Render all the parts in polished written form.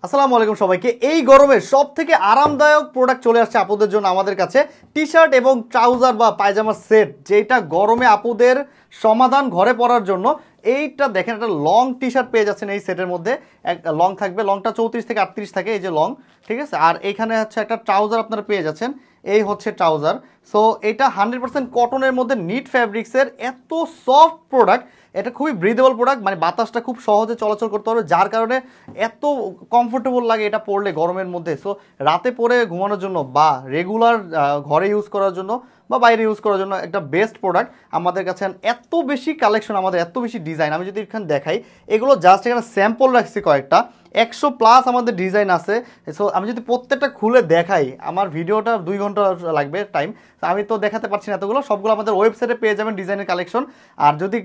আসসালামু আলাইকুম সবাইকে। এই গরমে সবথেকে আরামদায়ক প্রোডাক্ট চলে আসছে আপুদের জন্য আমাদের কাছে, টি-শার্ট এবং ট্রাউজার বা পায়জামার সেট, যেটা গরমে আপুদের সমাধান ঘরে পরার জন্য। এইটা দেখেন, একটা লং টি-শার্ট পেয়ে যাচ্ছেন এই সেটের মধ্যে। এক লং থাকবে, লংটা 34 থেকে 38 থাকে, এই যে লং, ঠিক আছে। আর এইখানে হচ্ছে একটা ট্রাউজার আপনারা পেয়ে যাচ্ছেন, এই হচ্ছে ট্রাউজার। সো এটা 100% কটনের মধ্যে নিট ফ্যাব্রিক্সের, এত সফট প্রোডাক্ট। এটা খুবই ব্রিদেবল প্রোডাক্ট, মানে বাতাসটা খুব সহজে চলাচল করতে পারবে, যার কারণে এত কমফোর্টেবল লাগে এটা পরলে গরমের মধ্যে। সো রাতে পরে ঘুমানোর জন্য বা রেগুলার ঘরে ইউজ করার জন্য বা বাইরে ইউজ করার জন্য একটা বেস্ট প্রোডাক্ট আমাদের কাছে। এত বেশি কালেকশন, আমাদের এত বেশি ডিজাইন, আমি যদি এখানে দেখাই, এগুলো জাস্ট এখানে স্যাম্পল রাখছি কয়েকটা, 100+ আমাদের ডিজাইন আছে। সো আমি যদি প্রত্যেকটা খুলে দেখাই, আমার ভিডিওটা 2 ঘন্টা লাগবে টাইম, আমি তো দেখাতে পারছি না এতগুলো। সবগুলো আমাদের ওয়েবসাইটে পেয়ে যাবেন ডিজাইনের কালেকশন। আর যদি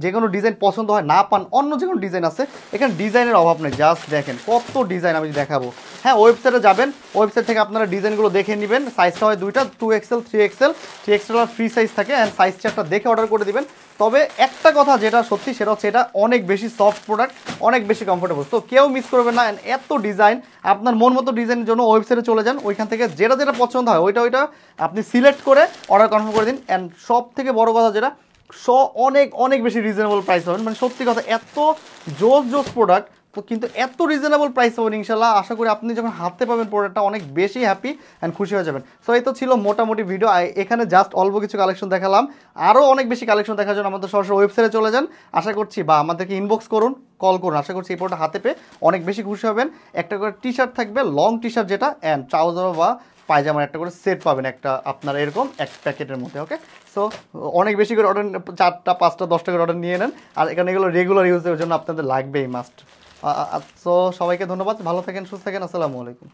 যে কোনো ডিজাইন পছন্দ হয়, না পান, অন্য যে কোনো ডিজাইন আছে, এখানে ডিজাইনের অভাব নেই। জাস্ট দেখেন কত ডিজাইন আমি দেখাবো। হ্যাঁ, ওয়েবসাইটে যাবেন, ওয়েবসাইট থেকে আপনারা ডিজাইনগুলো দেখে নেবেন। সাইজটা হয় দুইটা, 2XL 3XL। 3XL আর ফ্রি সাইজ থাকে, অ্যান্ড সাইজ চার্টটা দেখে অর্ডার করে দিবেন। তবে একটা কথা যেটা সত্যি, সেটা হচ্ছে এটা অনেক বেশি সফট প্রোডাক্ট, অনেক বেশি কমফোর্টেবল। তো কেউ মিস করবেন না। এত ডিজাইন, আপনার মন মতো ডিজাইনের জন্য ওয়েবসাইটে চলে যান, ওইখান থেকে যেটা যেটা পছন্দ হয় ওইটা আপনি সিলেক্ট করে অর্ডার কনফার্ম করে দিন। অ্যান্ড সব থেকে বড় কথা যেটা, অনেক অনেক বেশি রিজনেবল প্রাইস পাবেন। মানে সত্যি কথা, এত জোস প্রোডাক্ট, তো কিন্তু এত রিজনেবল প্রাইস পাবেন ইনশাল্লাহ। আশা করি আপনি যখন হাতে পাবেন প্রোডাক্টটা, অনেক বেশি হ্যাপি অ্যান্ড খুশি হয়ে যাবেন। সো এই তো ছিল মোটামুটি ভিডিও। এখানে জাস্ট অল্প কিছু কালেকশন দেখালাম। আরও অনেক বেশি কালেকশন দেখার জন্য আমাদের সরাসরি ওয়েবসাইটে চলে যান, আশা করছি, বা আমাদেরকে ইনবক্স করুন, কল করুন। আশা করছি এই প্রোডাক্ট হাতে পেয়ে অনেক বেশি খুশি হবেন। একটা করে টি-শার্ট থাকবে, লং টি-শার্ট যেটা, অ্যান্ড ট্রাউজার বা পায়জামার একটা করে সেট পাবেন, একটা আপনার এরকম এক প্যাকেটের মধ্যে। ওকে, সো অনেক বেশি করে অর্ডার, 4টা 5টা 10টা করে অর্ডার নিয়ে নেন। আর এখানে এগুলো রেগুলার ইউজের জন্য আপনাদের লাগবেই, মাস্ট। সো সবাইকে ধন্যবাদ, ভালো থাকেন, সুস্থ থাকেন, আসসালামু আলাইকুম।